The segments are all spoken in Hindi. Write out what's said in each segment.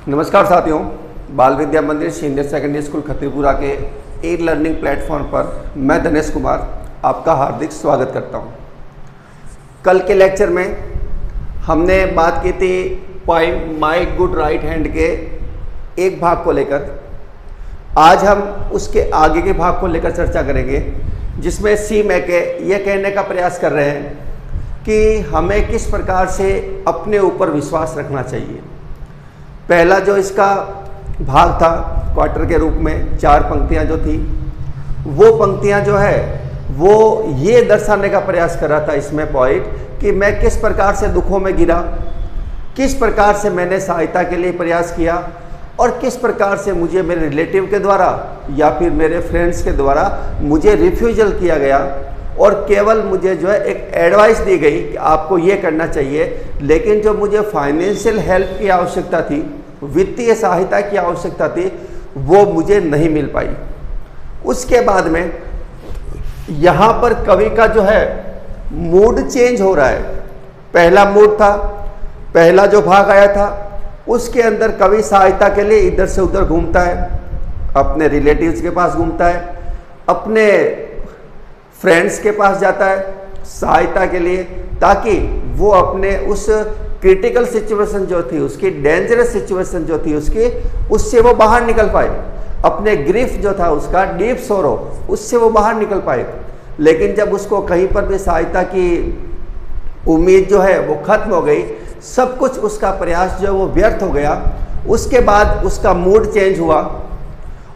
नमस्कार साथियों, बाल विद्या मंदिर सीनियर सेकेंडरी स्कूल खतीपुरा के ई लर्निंग प्लेटफॉर्म पर मैं दिनेश कुमार आपका हार्दिक स्वागत करता हूं। कल के लेक्चर में हमने बात की थी poem my good right hand के एक भाग को लेकर। आज हम उसके आगे के भाग को लेकर चर्चा करेंगे, जिसमें सी मैके यह कहने का प्रयास कर रहे हैं कि हमें किस प्रकार से अपने ऊपर विश्वास रखना चाहिए। पहला जो इसका भाग था क्वार्टर के रूप में 4 पंक्तियां जो थी, वो पंक्तियां जो है वो ये दर्शाने का प्रयास कर रहा था इसमें पॉइंट कि मैं किस प्रकार से दुखों में गिरा, किस प्रकार से मैंने सहायता के लिए प्रयास किया और किस प्रकार से मुझे मेरे रिलेटिव के द्वारा या फिर मेरे फ्रेंड्स के द्वारा मुझे रिफ्यूजल किया गया और केवल मुझे जो है एक एडवाइस दी गई कि आपको ये करना चाहिए, लेकिन जो मुझे फाइनेंशियल हेल्प की आवश्यकता थी, वित्तीय सहायता की आवश्यकता थी, वो मुझे नहीं मिल पाई। उसके बाद में यहाँ पर कवि का जो है मूड चेंज हो रहा है। पहला मूड था, पहला जो भाग आया था उसके अंदर कवि सहायता के लिए इधर से उधर घूमता है, अपने रिलेटिव्स के पास घूमता है, अपने फ्रेंड्स के पास जाता है सहायता के लिए, ताकि वो अपने उस क्रिटिकल सिचुएशन जो थी, उसकी डेंजरस सिचुएशन जो थी उसकी, उससे वो बाहर निकल पाए। अपने ग्रीफ जो था उसका डीप सोरो, उससे वो बाहर निकल पाए। लेकिन जब उसको कहीं पर भी सहायता की उम्मीद जो है वो खत्म हो गई, सब कुछ उसका प्रयास जो है वो व्यर्थ हो गया। उसके बाद उसका मूड चेंज हुआ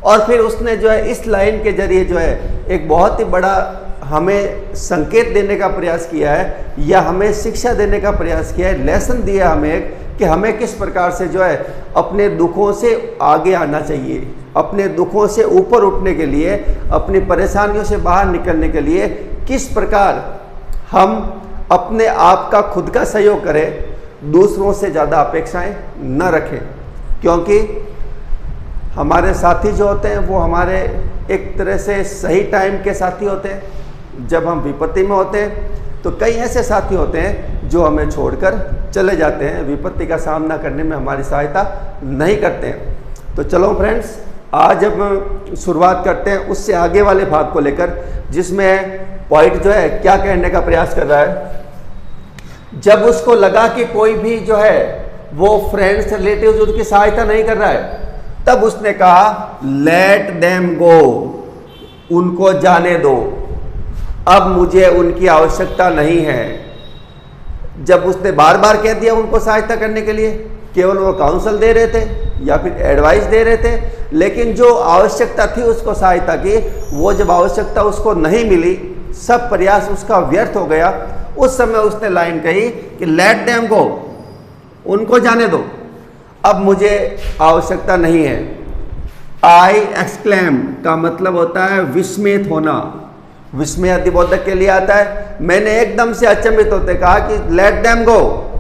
और फिर उसने जो है इस लाइन के जरिए जो है एक बहुत ही बड़ा हमें संकेत देने का प्रयास किया है, या हमें शिक्षा देने का प्रयास किया है, लेसन दिया हमें कि हमें किस प्रकार से जो है अपने दुखों से आगे आना चाहिए, अपने दुखों से ऊपर उठने के लिए, अपनी परेशानियों से बाहर निकलने के लिए किस प्रकार हम अपने आप का खुद का सहयोग करें, दूसरों से ज़्यादा अपेक्षाएं न रखें। क्योंकि हमारे साथी जो होते हैं वो हमारे एक तरह से सही टाइम के साथी होते हैं। जब हम विपत्ति में होते हैं तो कई ऐसे साथी होते हैं जो हमें छोड़कर चले जाते हैं, विपत्ति का सामना करने में हमारी सहायता नहीं करते हैं। तो चलो फ्रेंड्स, आज हम शुरुआत करते हैं उससे आगे वाले भाग को लेकर, जिसमें पॉइंट जो है क्या कहने का प्रयास कर रहा है। जब उसको लगा कि कोई भी जो है वो फ्रेंड्स रिलेटिव्स उनकी सहायता नहीं कर रहा है, तब उसने कहा लेट देम गो, उनको जाने दो, अब मुझे उनकी आवश्यकता नहीं है। जब उसने बार बार कह दिया उनको सहायता करने के लिए, केवल वो काउंसल दे रहे थे या फिर एडवाइस दे रहे थे, लेकिन जो आवश्यकता थी उसको सहायता की, वो जब आवश्यकता उसको नहीं मिली, सब प्रयास उसका व्यर्थ हो गया। उस समय उसने लाइन कही कि लेट देम गो, उनको जाने दो, अब मुझे आवश्यकता नहीं है। आई एक्सक्लेम का मतलब होता है विस्मित होना, विस्मय अधिबोधक के लिए आता है। मैंने एकदम से अचंभित होते कहा कि लेट देम गो,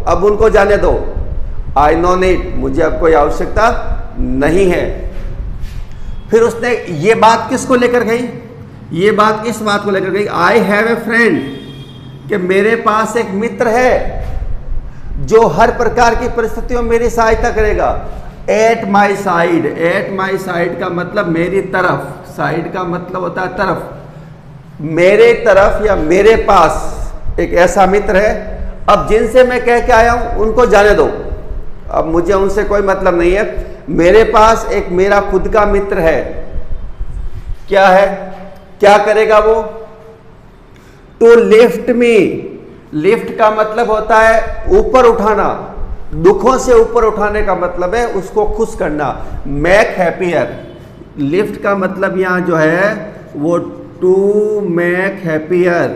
अब उनको जाने दो। आई नो नीड, मुझे अब कोई आवश्यकता नहीं है। फिर उसने ये बात किसको लेकर गई, ये बात इस बात को लेकर गई, आई हैव ए फ्रेंड, कि मेरे पास एक मित्र है जो हर प्रकार की परिस्थितियों में मेरी सहायता करेगा। At my side, at my side का मतलब मेरी तरफ, साइड का मतलब होता है तरफ, मेरे तरफ या मेरे पास एक ऐसा मित्र है। अब जिनसे मैं कह के आया हूं उनको जाने दो, अब मुझे उनसे कोई मतलब नहीं है। मेरे पास एक मेरा खुद का मित्र है। क्या है, क्या करेगा वो? टू लिफ्ट मी, लिफ्ट का मतलब होता है ऊपर उठाना, दुखों से ऊपर उठाने का मतलब है उसको खुश करना। मेक हैप्पियर, लिफ्ट का मतलब यहां जो है वो टू मेक हैप्पियर,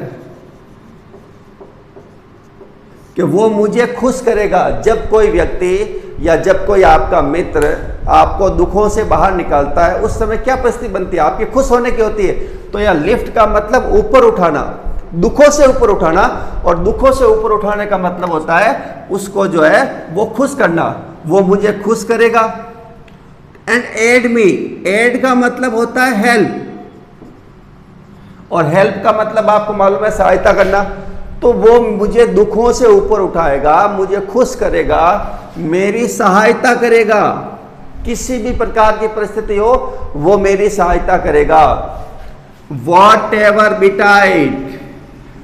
कि वो मुझे खुश करेगा। जब कोई व्यक्ति या जब कोई आपका मित्र आपको दुखों से बाहर निकालता है, उस समय क्या परिस्थिति बनती है, आपकी खुश होने की होती है। तो यह लिफ्ट का मतलब ऊपर उठाना, दुखों से ऊपर उठाना, और दुखों से ऊपर उठाने का मतलब होता है उसको जो है वो खुश करना, वो मुझे खुश करेगा। एंड एड मी, एड का मतलब होता है हेल्प, और हेल्प का मतलब आपको मालूम है सहायता करना। तो वो मुझे दुखों से ऊपर उठाएगा, मुझे खुश करेगा, मेरी सहायता करेगा। किसी भी प्रकार की परिस्थिति हो वो मेरी सहायता करेगा। वॉट एवर बिटाइट,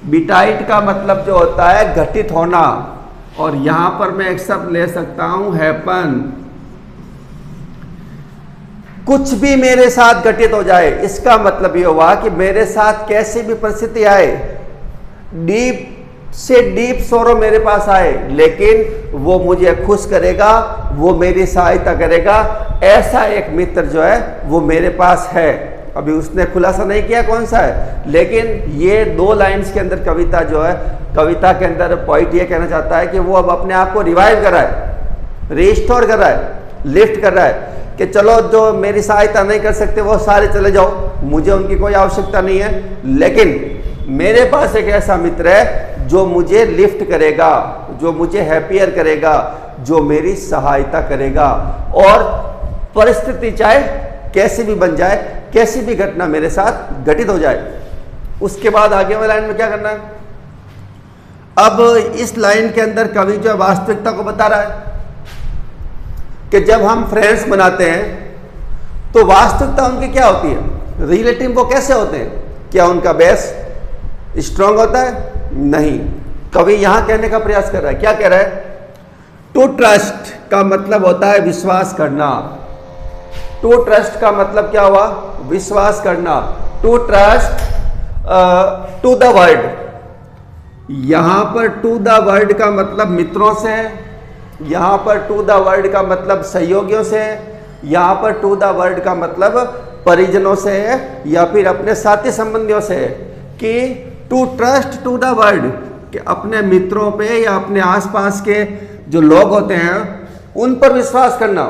बिटाइट का मतलब जो होता है घटित होना, और यहां पर मैं एक शब्द ले सकता हूं हैपन। कुछ भी मेरे साथ घटित हो जाए, इसका मतलब ये हुआ कि मेरे साथ कैसी भी परिस्थिति आए, डीप से डीप सोरो मेरे पास आए, लेकिन वो मुझे खुश करेगा, वो मेरी सहायता करेगा। ऐसा एक मित्र जो है वो मेरे पास है। अभी उसने खुलासा नहीं किया कौन सा है, लेकिन ये 2 लाइन्स के अंदर कविता जो है, कविता के अंदर पोइट ये कहना चाहता है कि वो अब अपने आप को रिवाइव कर रहा है, रिस्टोर कर रहा है, लिफ्ट कर रहा है कि चलो जो मेरी सहायता नहीं कर सकते वो सारे चले जाओ, मुझे उनकी कोई आवश्यकता नहीं है, लेकिन मेरे पास एक ऐसा मित्र है जो मुझे लिफ्ट करेगा, जो मुझे हैप्पियर करेगा, जो मेरी सहायता करेगा। और परिस्थिति चाहे कैसी भी बन जाए, कैसी भी घटना मेरे साथ घटित हो जाए। उसके बाद आगे वाली लाइन में क्या करना है? अब इस लाइन के अंदर कवि जो वास्तविकता को बता रहा है कि जब हम फ्रेंड्स बनाते हैं तो वास्तविकता उनकी क्या होती है, रिलेटिव वो कैसे होते हैं? क्या उनका बेस स्ट्रांग होता है? नहीं। कवि यहां कहने का प्रयास कर रहा है, क्या कह रहा है? टू ट्रस्ट का मतलब होता है विश्वास करना। टू ट्रस्ट का मतलब क्या हुआ? विश्वास करना। To trust to the word, यहां पर टू द वर्ड का मतलब मित्रों से, यहां पर टू द वर्ड का मतलब सहयोगियों से, यहां पर टू द वर्ड का मतलब परिजनों से है या फिर अपने साथी संबंधियों से है। कि to trust to the word, कि अपने मित्रों पे या अपने आसपास के जो लोग होते हैं उन पर विश्वास करना।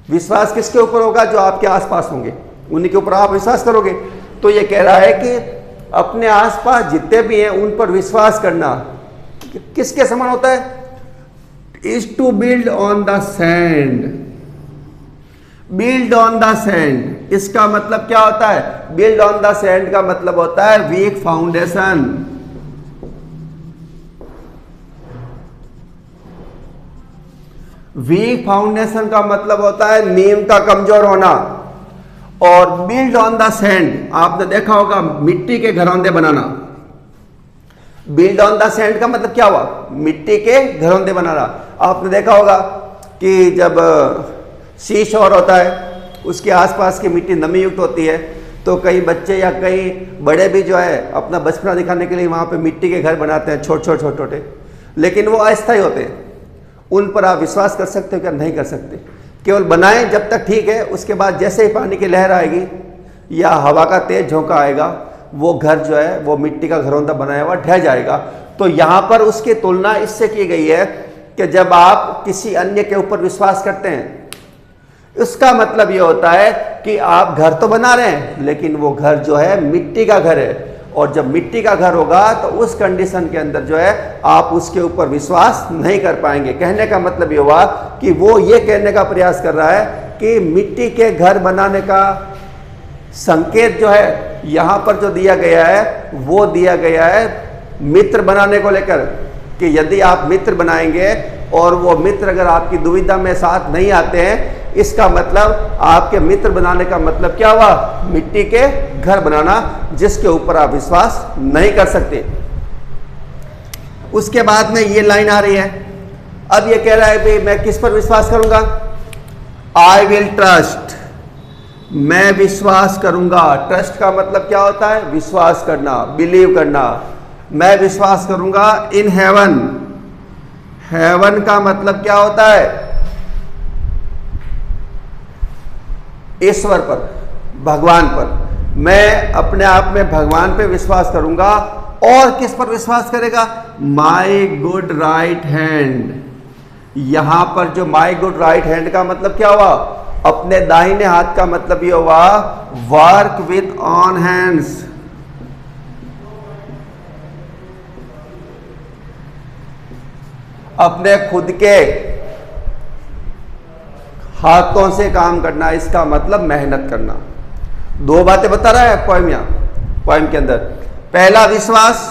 विश्वास किसके ऊपर होगा? जो आपके आसपास होंगे, उन्हीं के ऊपर आप विश्वास करोगे। तो ये कह रहा है कि अपने आसपास जितने भी हैं उन पर विश्वास करना किसके समान होता है? Is to build on the sand. Build on the sand, इसका मतलब क्या होता है? बिल्ड ऑन द सैंड का मतलब होता है वीक फाउंडेशन। वीक फाउंडेशन का मतलब होता है नींव का कमजोर होना। और बिल्ड ऑन द सैंड, आपने देखा होगा मिट्टी के घरौंदे बनाना। बिल्ड ऑन द सैंड का मतलब क्या हुआ? मिट्टी के घरौंदे बनाना। आपने देखा होगा कि जब सी शोर होता है उसके आसपास की मिट्टी नमी युक्त होती है, तो कई बच्चे या कई बड़े भी जो है अपना बचपना दिखाने के लिए वहाँ पे मिट्टी के घर बनाते हैं, छोटे छोटे, लेकिन वो अस्थायी होते हैं। उन पर आप विश्वास कर सकते हो क्या? नहीं कर सकते। केवल बनाएं जब तक ठीक है, उसके बाद जैसे ही पानी की लहर आएगी या हवा का तेज झोंका आएगा, वो घर जो है वो मिट्टी का घरौंदा बनाया हुआ ढह जाएगा। तो यहाँ पर उसकी तुलना इससे की गई है कि जब आप किसी अन्य के ऊपर विश्वास करते हैं, इसका मतलब ये होता है कि आप घर तो बना रहे हैं लेकिन वो घर जो है मिट्टी का घर है। और जब मिट्टी का घर होगा तो उस कंडीशन के अंदर जो है आप उसके ऊपर विश्वास नहीं कर पाएंगे। कहने का मतलब ये हुआ कि वो ये कहने का प्रयास कर रहा है कि मिट्टी के घर बनाने का संकेत जो है यहाँ पर जो दिया गया है वो दिया गया है मित्र बनाने को लेकर, कि यदि आप मित्र बनाएंगे और वो मित्र अगर आपकी दुविधा में साथ नहीं आते हैं, इसका मतलब आपके मित्र बनाने का मतलब क्या हुआ? मिट्टी के घर बनाना जिसके ऊपर आप विश्वास नहीं कर सकते। उसके बाद में ये लाइन आ रही है, अब ये कह रहा है भाई मैं किस पर विश्वास करूंगा? आई विल ट्रस्ट, मैं विश्वास करूंगा। ट्रस्ट का मतलब क्या होता है? विश्वास करना, बिलीव करना। मैं विश्वास करूंगा इन हेवन। हेवन का मतलब क्या होता है? ईश्वर पर, भगवान पर। मैं अपने आप में भगवान पे विश्वास करूंगा। और किस पर विश्वास करेगा? My good right hand. यहां पर जो माई गुड राइट हैंड का मतलब क्या हुआ? अपने दाहिने हाथ का मतलब ये हुआ वर्क विथ ऑन हैंड्स। अपने खुद के हाथों से काम करना, इसका मतलब मेहनत करना। 2 बातें बता रहा है पोएम के अंदर। पहला विश्वास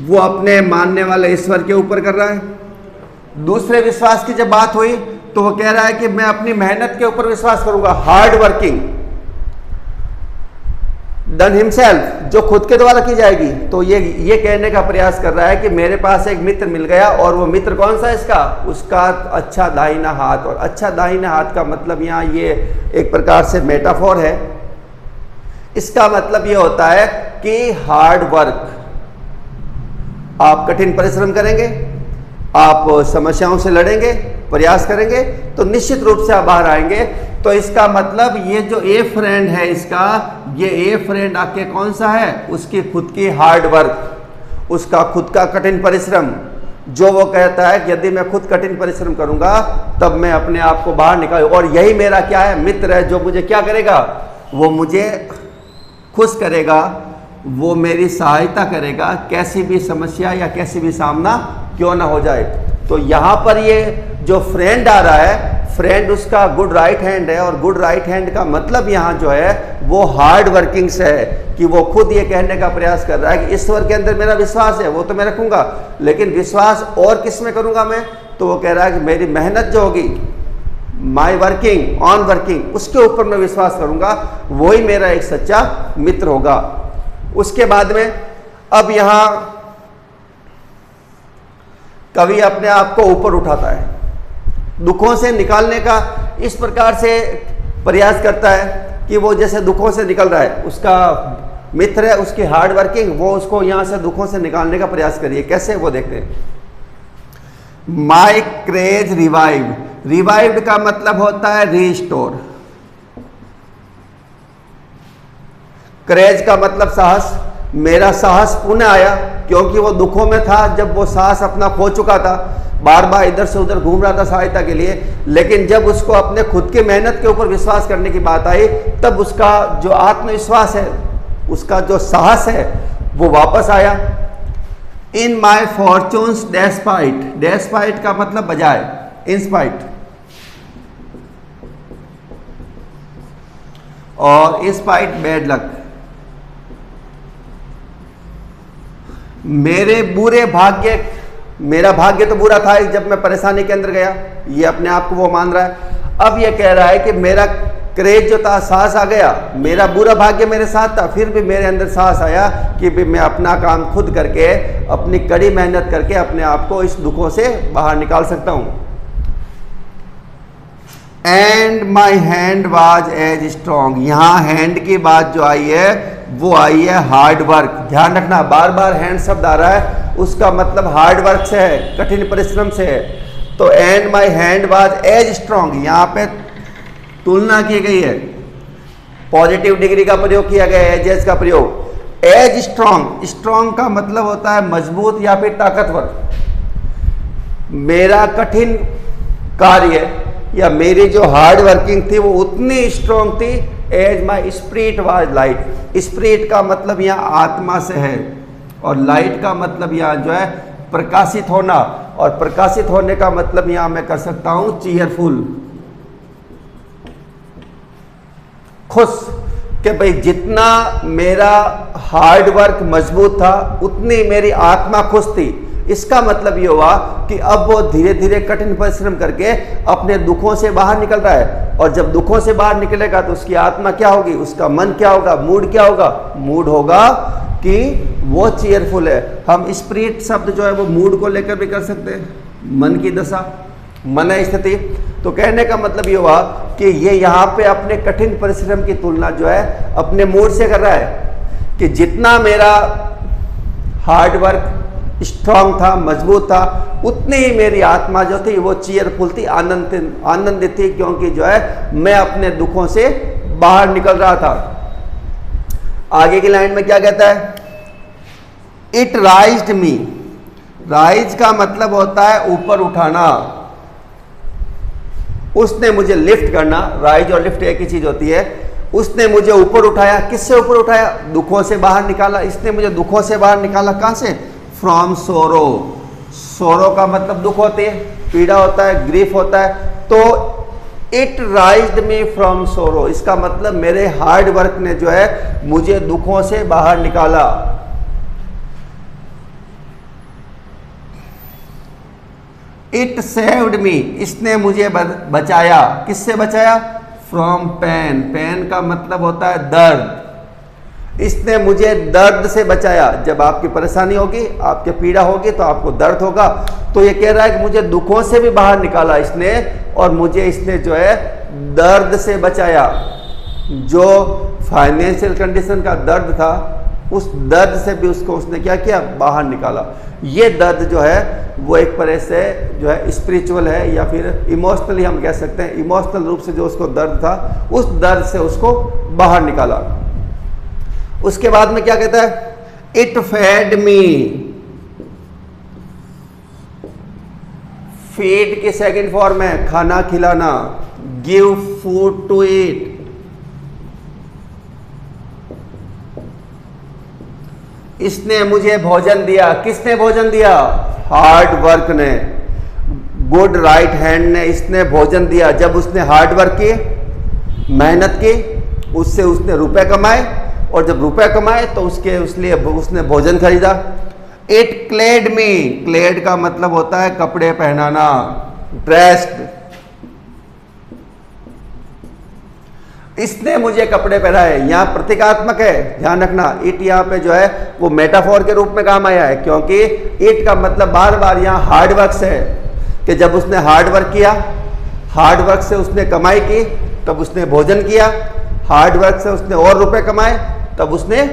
वो अपने मानने वाले ईश्वर के ऊपर कर रहा है। दूसरे विश्वास की जब बात हुई तो वो कह रहा है कि मैं अपनी मेहनत के ऊपर विश्वास करूंगा, हार्ड वर्किंग डन हिमसेल्फ, जो खुद के द्वारा की जाएगी। तो ये कहने का प्रयास कर रहा है कि मेरे पास एक मित्र मिल गया, और वो मित्र कौन सा है इसका, उसका अच्छा दाहिना हाथ। और अच्छा दाहिना हाथ का मतलब यहाँ ये एक प्रकार से मेटाफोर है। इसका मतलब ये होता है कि हार्ड वर्क, आप कठिन परिश्रम करेंगे, आप समस्याओं से लड़ेंगे, प्रयास करेंगे, तो निश्चित रूप से आप बाहर आएंगे। तो इसका मतलब ये जो ए फ्रेंड है इसका, ये ए फ्रेंड आके कौन सा है, उसकी खुद की हार्ड वर्क, उसका खुद का कठिन परिश्रम, जो वो कहता है कि यदि मैं खुद कठिन परिश्रम करूंगा तब मैं अपने आप को बाहर निकालूं। और यही मेरा क्या है, मित्र है, जो मुझे क्या करेगा, वो मुझे खुश करेगा, वो मेरी सहायता करेगा, कैसी भी समस्या या कैसी भी सामना क्यों ना हो जाए। तो यहाँ पर ये जो फ्रेंड आ रहा है, फ्रेंड उसका गुड राइट हैंड है, और गुड राइट हैंड का मतलब यहाँ जो है वो हार्ड वर्किंग से है, कि वो खुद ये कहने का प्रयास कर रहा है कि ईश्वर के अंदर मेरा विश्वास है, वो तो मैं रखूंगा, लेकिन विश्वास और किस में करूंगा मैं, तो वो कह रहा है कि मेरी मेहनत जो होगी, माई वर्किंग ऑन वर्किंग, उसके ऊपर मैं विश्वास करूंगा, वही मेरा एक सच्चा मित्र होगा। उसके बाद में अब यहाँ कवि अपने आप को ऊपर उठाता है, दुखों से निकालने का इस प्रकार से प्रयास करता है कि वो जैसे दुखों से निकल रहा है, उसका मित्र है, उसकी हार्ड वर्किंग, वो उसको यहाँ से दुखों से निकालने का प्रयास करिए। कैसे, वो देखते हैं। माई क्रेज रिवाइव्ड, रिवाइव्ड का मतलब होता है रीस्टोर, क्रेज का मतलब साहस, मेरा साहस पुनः आया, क्योंकि वो दुखों में था, जब वो साहस अपना खो चुका था, बार बार इधर से उधर घूम रहा था सहायता के लिए, लेकिन जब उसको अपने खुद की मेहनत के ऊपर विश्वास करने की बात आई, तब उसका जो आत्मविश्वास है, उसका जो साहस है, वो वापस आया। इन माई फॉर्चून्स डेस्पाइट, डेस्पाइट का मतलब बजाय, इंस्पाइट, और इंस्पाइट बैड लक, मेरे बुरे भाग्य, मेरा भाग्य तो बुरा था जब मैं परेशानी के अंदर गया, ये अपने आप को वो मान रहा है। अब ये कह रहा है कि मेरा क्रेज जो था, साहस आ गया, मेरा बुरा भाग्य मेरे साथ था, फिर भी मेरे अंदर साहस आया कि भी मैं अपना काम खुद करके, अपनी कड़ी मेहनत करके अपने आप को इस दुखों से बाहर निकाल सकता हूं। And my hand was as strong, यहां हैंड की बात जो आई है वो आई है हार्ड वर्क। ध्यान रखना, बार बार हैंड शब्द आ रहा है, उसका मतलब हार्ड वर्क से है, कठिन परिश्रम से है। तो and my hand was as strong, यहाँ पे तुलना की गई है, पॉजिटिव डिग्री का प्रयोग किया गया है, एज का प्रयोग। एज स्ट्रॉन्ग, स्ट्रॉन्ग का मतलब होता है मजबूत या फिर ताकतवर। मेरा कठिन कार्य या मेरी जो हार्ड वर्किंग थी वो उतनी स्ट्रॉन्ग थी, as my spirit was light. Spirit का मतलब यहाँ आत्मा से है, और लाइट का मतलब यहाँ जो है प्रकाशित होना, और प्रकाशित होने का मतलब यहाँ मैं कर सकता हूं चीयरफुल, खुश, कि भाई जितना मेरा हार्ड वर्क मजबूत था उतनी मेरी आत्मा खुश थी। इसका मतलब ये हुआ कि अब वो धीरे धीरे कठिन परिश्रम करके अपने दुखों से बाहर निकल रहा है, और जब दुखों से बाहर निकलेगा तो उसकी आत्मा क्या होगी, उसका मन क्या होगा, मूड क्या होगा, मूड होगा कि वो चीयरफुल है। हम स्पिरिट शब्द जो है वो मूड को लेकर भी कर सकते हैं, मन की दशा, मन स्थिति। तो कहने का मतलब ये हुआ कि ये यहाँ पे अपने कठिन परिश्रम की तुलना जो है अपने मूड से कर रहा है, कि जितना मेरा हार्ड वर्क स्ट्रांग था, मजबूत था, उतनी ही मेरी आत्मा जो थी वो चीयरफुल थी, आनंदित थी, क्योंकि जो है मैं अपने दुखों से बाहर निकल रहा था। आगे की लाइन में क्या कहता है, इट राइज्ड मी, राइज का मतलब होता है ऊपर उठाना, उसने मुझे लिफ्ट करना, राइज और लिफ्ट एक ही चीज होती है। उसने मुझे ऊपर उठाया, किससे ऊपर उठाया, दुखों से बाहर निकाला। इसने मुझे दुखों से बाहर निकाला, कहां से, फ्रॉम सोरो। सोरो का मतलब दुख होते हैं, पीड़ा होता है, ग्रीफ होता है। तो इट राइज्ड मी फ्रॉम सोरो, इसका मतलब मेरे हार्ड वर्क ने जो है मुझे दुखों से बाहर निकाला। इट सेव्ड मी, इसने मुझे बचाया। किससे बचाया? फ्रॉम पेन, पेन का मतलब होता है दर्द। इसने मुझे दर्द से बचाया। जब आपकी परेशानी होगी, आपकी पीड़ा होगी तो आपको दर्द होगा। तो ये कह रहा है कि मुझे दुखों से भी बाहर निकाला इसने, और मुझे इसने जो है दर्द से बचाया। जो फाइनेंशियल कंडीशन का दर्द था, उस दर्द से भी उसने क्या किया? बाहर निकाला। ये दर्द जो है वो एक तरह से जो है स्पिरिचुअल है, या फिर इमोशनली हम कह सकते हैं। इमोशनल रूप से जो उसको दर्द था, उस दर्द से उसको बाहर निकाला। उसके बाद में क्या कहता है? It fed me. फीड की सेकंड फॉर्म है खाना खिलाना, गिव फूड टू ईट। इसने मुझे भोजन दिया। किसने भोजन दिया? हार्ड वर्क ने, गुड राइट हैंड ने इसने भोजन दिया। जब उसने हार्ड वर्क की, मेहनत की, उससे उसने रुपए कमाए, और जब रुपए कमाए तो उसने भोजन खरीदा। इट क्लेड मी, क्लेड का मतलब होता है कपड़े पहनाना, ड्रेस्ड। इसने मुझे कपड़े पहनाए, यहां प्रतीकात्मक है, ध्यान रखना। इट यहां पे जो है वो मेटाफोर के रूप में काम आया है, क्योंकि इट का मतलब बार बार यहां हार्ड वर्क से है, कि जब उसने हार्ड वर्क किया, हार्ड वर्क से उसने कमाई की, तब उसने भोजन किया, हार्ड वर्क से उसने और रुपए कमाए, तब उसने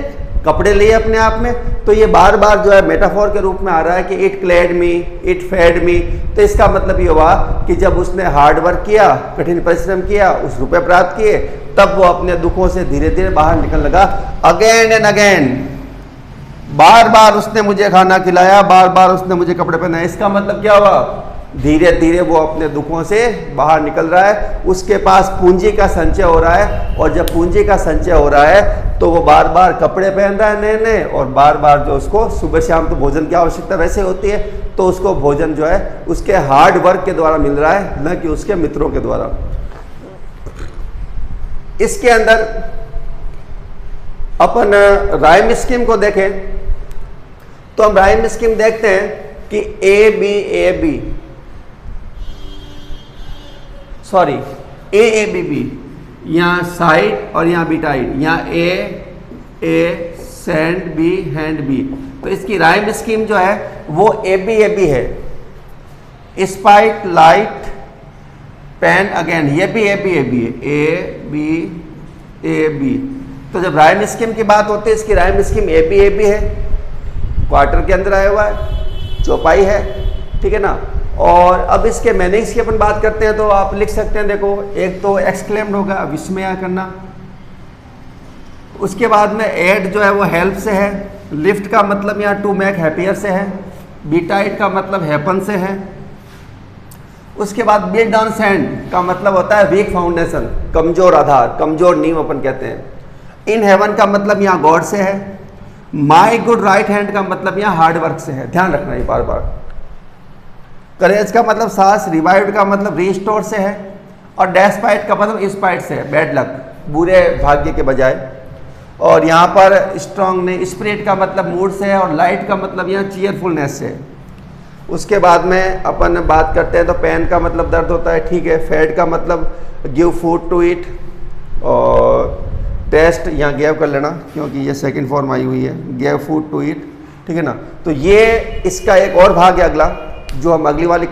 कपड़े लिए अपने आप में। तो ये बार बार जो है मेटाफोर के रूप में आ रहा है कि it clad me, it fed me. तो इसका मतलब ये हुआ कि जब उसने हार्ड वर्क किया, कठिन परिश्रम किया, उस रुपए प्राप्त किए, तब वो अपने दुखों से धीरे धीरे बाहर निकलने लगा। अगेन एंड अगेन, बार बार उसने मुझे खाना खिलाया, बार बार उसने मुझे कपड़े पहनाए। इसका मतलब क्या हुआ? धीरे धीरे वो अपने दुखों से बाहर निकल रहा है। उसके पास पूंजी का संचय हो रहा है, और जब पूंजी का संचय हो रहा है तो वो बार बार कपड़े पहन रहा है नए नए, और बार बार जो उसको सुबह शाम तो भोजन की आवश्यकता वैसे होती है, तो उसको भोजन जो है उसके हार्ड वर्क के द्वारा मिल रहा है, न कि उसके मित्रों के द्वारा। इसके अंदर अपन राइम स्कीम को देखें तो हम राइम स्कीम देखते हैं कि ए बी बी, यहाँ साइड और यहाँ बिटाइड, यहाँ ए सेंड बी हैंड बी। तो इसकी राइम स्कीम जो है वो ए बी है। स्पाइट लाइट पेन अगेन, ये भी ए बी है, ए बी। तो जब राइम स्कीम की बात होती है, इसकी राइम स्कीम ए बी है, क्वार्टर के अंदर आया हुआ है, चौपाई है, ठीक है ना। और अब इसके मीनिंग्स की अपन बात करते हैं तो आप लिख सकते हैं, देखो, एक तो एक्सक्लेम्ड होगा, विस्मय करना। उसके बाद में एड जो है वो हेल्प से है, लिफ्ट का मतलब यहाँ टू मेक हैप्पियर से है, बीटाइट का मतलब हैपन से है। उसके बाद बिल्ड ऑन सैंड का मतलब होता है वीक फाउंडेशन, कमजोर आधार, कमजोर नींव अपन कहते हैं। इन हेवन का मतलब यहाँ गॉड से है। माई गुड राइट हैंड का मतलब यहाँ हार्ड वर्क से है, ध्यान रखना ये बार बार। करेज का मतलब साहस, रिवाइव्ड का मतलब रिस्टोर से है, और डेस्पाइट का मतलब इंस्पाइट से है, बैड लक, बुरे भाग्य के बजाय। और यहाँ पर स्ट्रॉन्ग ने, स्पिरिट का मतलब मूड से है, और लाइट का मतलब यहाँ चीयरफुलनेस से है। उसके बाद में अपन बात करते हैं तो पेन का मतलब दर्द होता है, ठीक है। फेड का मतलब गिव फूड टू ईट, और टेस्ट यहाँ गेव कर लेना क्योंकि ये सेकंड फॉर्म आई हुई है, गेव फूड टू ईट, ठीक है ना। तो ये इसका एक और भाग है अगला, जो हम अगले वाले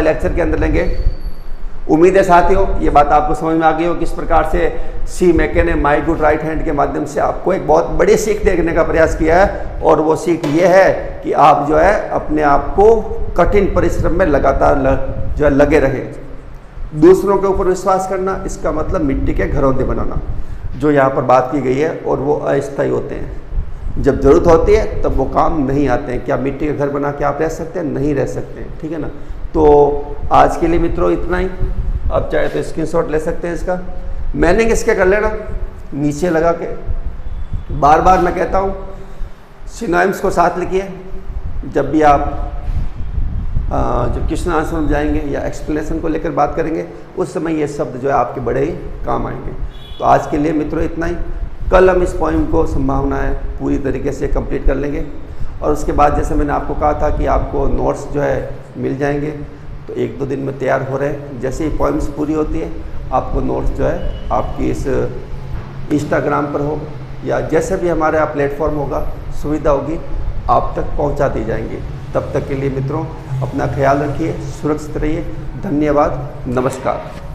लेक्चर के अंदर लेंगे। उम्मीद है साथियों ये बात आपको समझ में आ गई हो, किस प्रकार से सी मैके ने माई गुड राइट हैंड के माध्यम से आपको एक बहुत बड़ी सीख देने का प्रयास किया है। और वो सीख ये है कि आप जो है अपने आप को कठिन परिश्रम में लगातार जो है लगे रहे। दूसरों के ऊपर विश्वास करना, इसका मतलब मिट्टी के घरौंदे बनाना, जो यहाँ पर बात की गई है, और वो अस्थायी होते हैं। जब ज़रूरत होती है तब वो काम नहीं आते हैं। क्या मिट्टी का घर बना के आप रह सकते हैं? नहीं रह सकते हैं, ठीक है ना। तो आज के लिए मित्रों इतना ही। आप चाहे तो स्क्रीनशॉट ले सकते हैं इसका, मीनिंग इसके कर लेना नीचे लगा के। बार बार मैं कहता हूँ सिनोनिम्स को साथ लिखिए जब भी आप जब क्वेश्चन आंसर में जाएंगे या एक्सप्लेनेशन को लेकर बात करेंगे, उस समय ये शब्द जो है आपके बड़े ही काम आएंगे। तो आज के लिए मित्रों इतना ही। कल हम इस पॉइंट को संभावना है पूरी तरीके से कंप्लीट कर लेंगे। और उसके बाद जैसे मैंने आपको कहा था कि आपको नोट्स जो है मिल जाएंगे, तो 1-2 दिन में तैयार हो रहे हैं। जैसे ही पोएम्स पूरी होती है आपको नोट्स जो है आपकी इस इंस्टाग्राम पर हो या जैसे भी हमारा प्लेटफॉर्म होगा, सुविधा होगी, आप तक पहुंचा दी जाएंगे। तब तक के लिए मित्रों अपना ख्याल रखिए, सुरक्षित रहिए। धन्यवाद, नमस्कार।